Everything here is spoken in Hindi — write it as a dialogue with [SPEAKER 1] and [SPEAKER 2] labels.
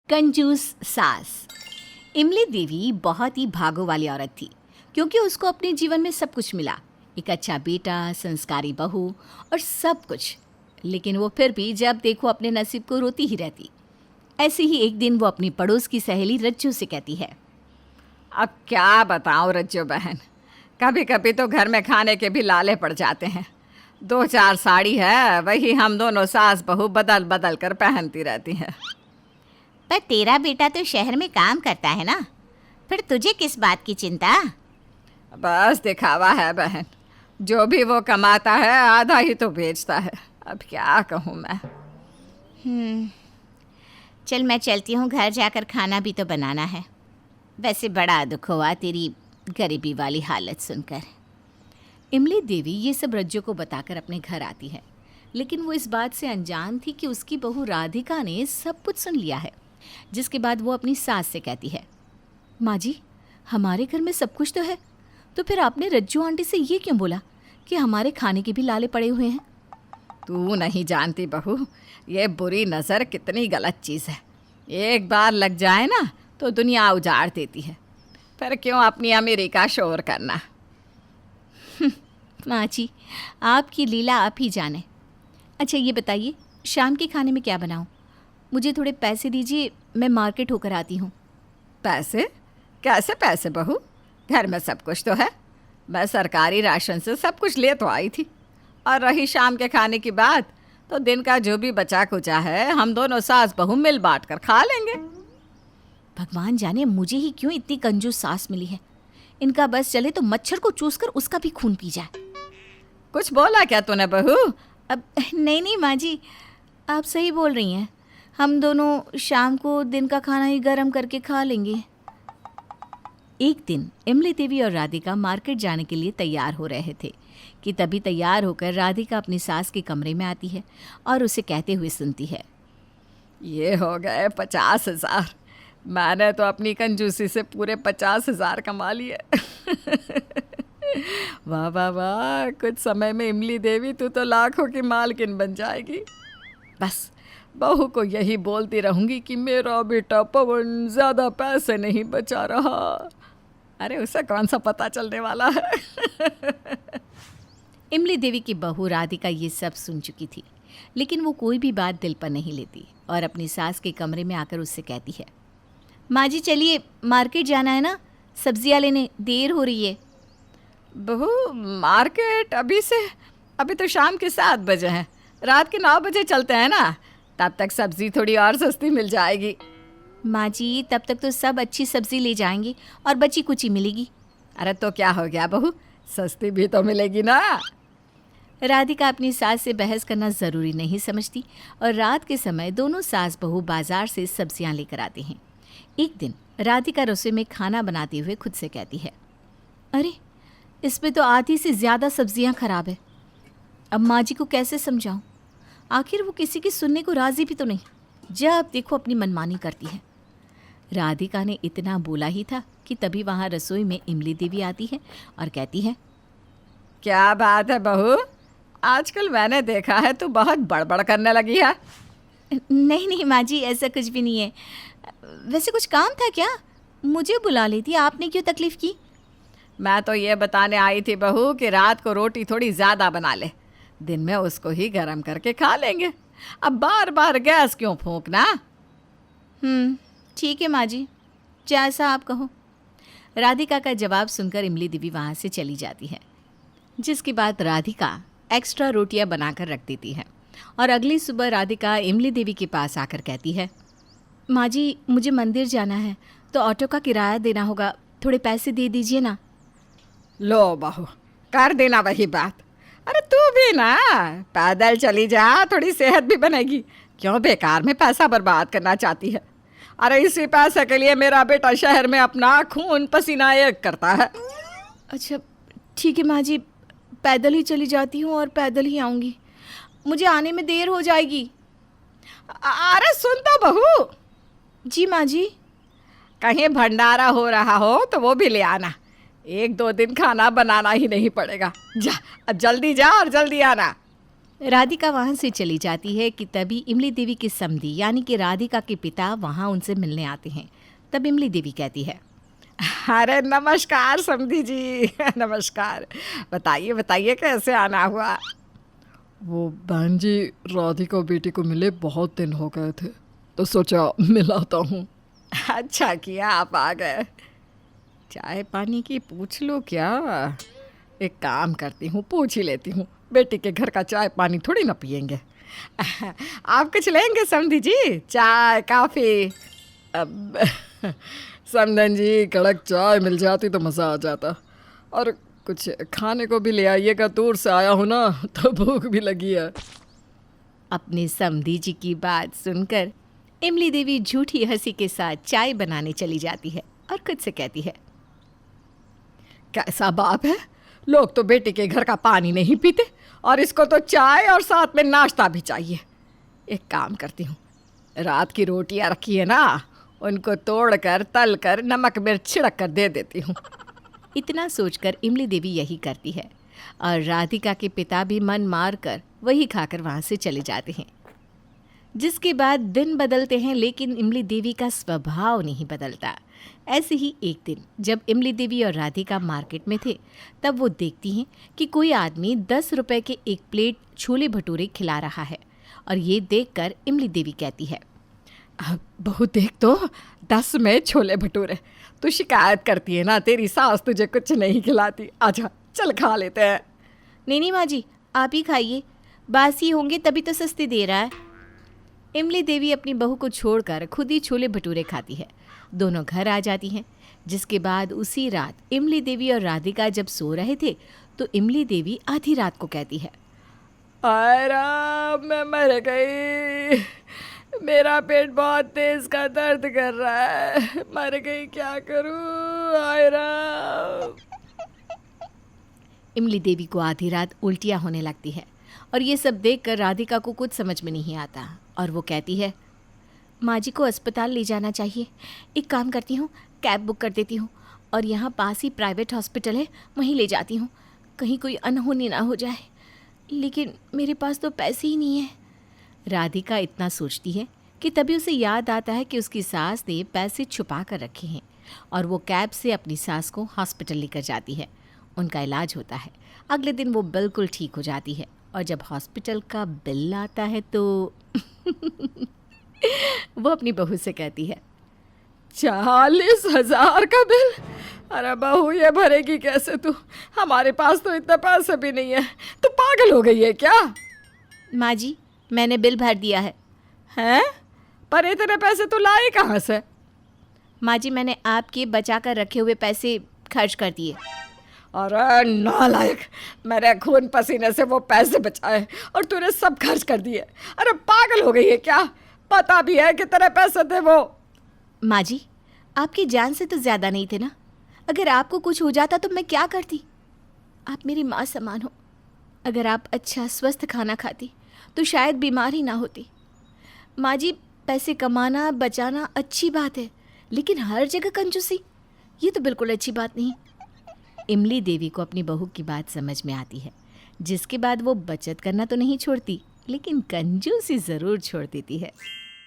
[SPEAKER 1] कंजूस सास। इमली देवी बहुत ही भागों वाली औरत थी, क्योंकि उसको अपने जीवन में सब कुछ मिला, एक अच्छा बेटा, संस्कारी बहू और सब कुछ। लेकिन वो फिर भी जब देखो अपने नसीब को रोती ही रहती। ऐसे ही एक दिन वो अपनी पड़ोस की सहेली रज्जू से कहती है,
[SPEAKER 2] अब क्या बताऊं रज्जू बहन, कभी कभी तो घर में खाने के भी लाले पड़ जाते हैं। 2-4 साड़ी है, वही हम दोनों सास बहू बदल बदल कर पहनती रहती हैं।
[SPEAKER 3] पर तेरा बेटा तो शहर में काम करता है ना, फिर तुझे किस बात की चिंता?
[SPEAKER 2] बस दिखावा है बहन, जो भी वो कमाता है आधा ही तो बेचता है। अब क्या कहूँ मैं।
[SPEAKER 3] चल मैं चलती हूँ, घर जाकर खाना भी तो बनाना है। वैसे बड़ा दुख हुआ तेरी गरीबी वाली हालत सुनकर।
[SPEAKER 1] इमली देवी ये सब रज्जू को बताकर अपने घर आती है, लेकिन वो इस बात से अनजान थी कि उसकी बहू राधिका ने सब कुछ सुन लिया है। जिसके बाद वो अपनी सास से कहती है, माँ जी, हमारे घर में सब कुछ तो है, तो फिर आपने रज्जू आंटी से ये क्यों बोला कि हमारे खाने के भी लाले पड़े हुए हैं?
[SPEAKER 2] तू नहीं जानती बहू, ये बुरी नज़र कितनी गलत चीज़ है। एक बार लग जाए ना तो दुनिया उजाड़ देती है। फिर क्यों अपनी अमीरी का शोर करना।
[SPEAKER 1] माँ जी, आपकी लीला आप ही जाने। अच्छा ये बताइए, शाम के खाने में क्या बनाऊँ? मुझे थोड़े पैसे दीजिए, मैं मार्केट होकर आती हूँ।
[SPEAKER 2] पैसे? कैसे पैसे बहू? घर में सब कुछ तो है। मैं सरकारी राशन से सब कुछ ले तो आई थी। और रही शाम के खाने की बात, तो दिन का जो भी बचा कुचा है हम दोनों सास बहू मिल बांट कर खा लेंगे।
[SPEAKER 1] भगवान जाने मुझे ही क्यों इतनी कंजूस सास मिली है। इनका बस चले तो मच्छर को चूस कर उसका भी खून पी जाए।
[SPEAKER 2] कुछ बोला क्या तूने बहू?
[SPEAKER 1] अब नहीं माँ जी, आप सही बोल रही हैं। हम दोनों शाम को दिन का खाना ही गर्म करके खा लेंगे। एक दिन इमली देवी और राधिका मार्केट जाने के लिए तैयार हो रहे थे कि तभी तैयार होकर राधिका अपनी सास के कमरे में आती है और उसे कहते हुए सुनती है,
[SPEAKER 2] ये हो गए 50,000। मैंने तो अपनी कंजूसी से पूरे 50,000 कमा लिए। वाह वाह वाह, कुछ समय में इमली देवी तू तो लाखों की मालकिन बन जाएगी। बस बहू को यही बोलती रहूंगी कि मेरा बेटा पवन ज़्यादा पैसे नहीं बचा रहा। अरे उसे कौन सा पता चलने वाला है।
[SPEAKER 1] इमली देवी की बहू राधिका ये सब सुन चुकी थी, लेकिन वो कोई भी बात दिल पर नहीं लेती और अपनी सास के कमरे में आकर उससे कहती है, माँ जी चलिए, मार्केट जाना है ना, सब्जियाँ लेने, देर हो रही है।
[SPEAKER 2] बहू मार्केट अभी से? अभी तो शाम के 7 बजे हैं, रात के 9 बजे चलते हैं ना, तब तक सब्जी थोड़ी और सस्ती मिल जाएगी।
[SPEAKER 1] माँ जी तब तक तो सब अच्छी सब्जी ले जाएंगे और बची कुची मिलेगी।
[SPEAKER 2] अरे तो क्या हो गया बहू, सस्ती भी तो मिलेगी ना।
[SPEAKER 1] राधिका अपनी सास से बहस करना ज़रूरी नहीं समझती और रात के समय दोनों सास बहू बाजार से सब्जियां लेकर आते हैं। एक दिन राधिका रसोई में खाना बनाते हुए खुद से कहती है, अरे इसमें तो आधी से ज़्यादा सब्जियां खराब है। अब माँ जी को कैसे समझाऊं? आखिर वो किसी की सुनने को राज़ी भी तो नहीं, जब देखो अपनी मनमानी करती है। राधिका ने इतना बोला ही था कि तभी वहाँ रसोई में इमली देवी आती है और कहती है,
[SPEAKER 2] क्या बात है बहू, आजकल मैंने देखा है तू बहुत बड़बड़ करने लगी है।
[SPEAKER 1] नहीं माँ जी, ऐसा कुछ भी नहीं है। वैसे कुछ काम था क्या? मुझे बुला लेती, आपने क्यों तकलीफ़ की?
[SPEAKER 2] मैं तो ये बताने आई थी बहू कि रात को रोटी थोड़ी ज़्यादा बना ले, दिन में उसको ही गर्म करके खा लेंगे। अब बार बार गैस क्यों फूंकना।
[SPEAKER 1] ठीक है माँ जी, जैसा आप कहो। राधिका का जवाब सुनकर इमली देवी वहाँ से चली जाती है, जिसके बाद राधिका एक्स्ट्रा रोटियां बनाकर रख देती है और अगली सुबह राधिका इमली देवी के पास आकर कहती है, माँ जी मुझे मंदिर जाना है, तो ऑटो का किराया देना होगा, थोड़े पैसे दे दीजिए ना।
[SPEAKER 2] लो बहू, कर देना वही बात। अरे तू भी ना पैदल चली जा, थोड़ी सेहत भी बनेगी। क्यों बेकार में पैसा बर्बाद करना चाहती है? अरे इसी पैसे के लिए मेरा बेटा शहर में अपना खून पसीना एक करता है।
[SPEAKER 1] अच्छा ठीक है माँ जी, पैदल ही चली जाती हूँ और पैदल ही आऊँगी, मुझे आने में देर हो जाएगी।
[SPEAKER 2] अरे सुन तो बहू।
[SPEAKER 1] जी माँ जी।
[SPEAKER 2] कहीं भंडारा हो रहा हो तो वो भी ले आना, 1-2 दिन खाना बनाना ही नहीं पड़ेगा। जा, अब जल्दी जा और जल्दी आना।
[SPEAKER 1] राधिका वहाँ से चली जाती है कि तभी इमली देवी की समधी यानी कि राधिका के पिता वहाँ उनसे मिलने आते हैं। तब इमली देवी कहती है,
[SPEAKER 2] अरे नमस्कार समधी जी। नमस्कार, बताइए बताइए कैसे आना हुआ। वो बहन जी, राधिका बेटी को मिले बहुत दिन हो गए थे तो सोचा मिलाता हूँ। अच्छा किया आप आ गए। चाय पानी की पूछ लो क्या? एक काम करती हूँ, पूछ ही लेती हूँ। बेटी के घर का चाय पानी थोड़ी ना पियेंगे। आप कुछ लेंगे समधी जी? चाय कॉफ़ी? अब समधन जी, कड़क चाय मिल जाती तो मज़ा आ जाता। और कुछ खाने को भी ले आइएगा, दूर से आया हूँ ना तो भूख भी लगी है।
[SPEAKER 1] अपने समधी जी की बात सुनकर इमली देवी झूठी हंसी के साथ चाय बनाने चली जाती है और खुद से कहती है,
[SPEAKER 2] कैसा बाप है, लोग तो बेटी के घर का पानी नहीं पीते और इसको तो चाय और साथ में नाश्ता भी चाहिए। एक काम करती हूँ, रात की रोटियाँ रखी है ना, उनको तोड़कर तल कर नमक मिर्च छिड़क कर दे देती हूँ।
[SPEAKER 1] इतना सोचकर इमली देवी यही करती है और राधिका के पिता भी मन मार कर वही खाकर वहाँ से चले जाते हैं। जिसके बाद दिन बदलते हैं लेकिन इमली देवी का स्वभाव नहीं बदलता। ऐसे ही एक दिन जब इमली देवी और राधिका मार्केट में थे तब वो देखती हैं कि कोई आदमी 10 रुपए के एक प्लेट छोले भटूरे खिला रहा है और ये देखकर इमली देवी कहती है,
[SPEAKER 2] बहू देख तो 10 में छोले भटूरे। तू शिकायत करती है ना तेरी सास तुझे कुछ नहीं खिलाती। आजा चल खा लेते हैं।
[SPEAKER 1] नहीं माँ जी, आप ही खाइए, बासी होंगे तभी तो सस्ते दे रहा है। इमली देवी अपनी बहू को छोड़कर खुद ही छोले भटूरे खाती है। दोनों घर आ जाती हैं। जिसके बाद उसी रात इमली देवी और राधिका जब सो रहे थे तो इमली देवी आधी रात को कहती है,
[SPEAKER 2] आयरा मैं मर गई, मेरा पेट बहुत तेज का दर्द कर रहा है, मर गई, क्या करूं आयरा।
[SPEAKER 1] इमली देवी को आधी रात उल्टियाँ होने लगती है और ये सब देखकर राधिका को कुछ समझ में नहीं आता और वो कहती है, माँ जी को अस्पताल ले जाना चाहिए। एक काम करती हूँ, कैब बुक कर देती हूँ और यहाँ पास ही प्राइवेट हॉस्पिटल है, वहीं ले जाती हूँ, कहीं कोई अनहोनी ना हो जाए। लेकिन मेरे पास तो पैसे ही नहीं है। राधिका इतना सोचती है कि तभी उसे याद आता है कि उसकी सास ने पैसे छुपा कर रखे हैं और वो कैब से अपनी सास को हॉस्पिटल लेकर जाती है। उनका इलाज होता है। अगले दिन वो बिल्कुल ठीक हो जाती है और जब हॉस्पिटल का बिल आता है तो वो अपनी बहू से कहती है,
[SPEAKER 2] 40,000 का बिल? अरे बहू ये भरेगी कैसे तू? हमारे पास तो इतने पैसे भी नहीं है। तू पागल हो गई है क्या?
[SPEAKER 1] माँ जी मैंने बिल भर दिया है।
[SPEAKER 2] हैं? पर इतने पैसे तू लाई कहाँ से?
[SPEAKER 1] माँ जी मैंने आपके बचा कर रखे हुए पैसे खर्च कर दिए।
[SPEAKER 2] अरे नालायक, मेरे खून पसीने से वो पैसे बचाए और तूने सब खर्च कर दिए। अरे पागल हो गई है क्या? पता भी है कितने पैसे थे वो?
[SPEAKER 1] माँ जी आपकी जान से तो ज़्यादा नहीं थे ना। अगर आपको कुछ हो जाता तो मैं क्या करती? आप मेरी माँ समान हो। अगर आप अच्छा स्वस्थ खाना खाती तो शायद बीमार ही ना होती। माँ जी पैसे कमाना बचाना अच्छी बात है लेकिन हर जगह कंजूसी, ये तो बिल्कुल अच्छी बात नहीं। इमली देवी को अपनी बहू की बात समझ में आती है। जिसके बाद वो बचत करना तो नहीं छोड़ती लेकिन कंजूसी ज़रूर छोड़ देती है।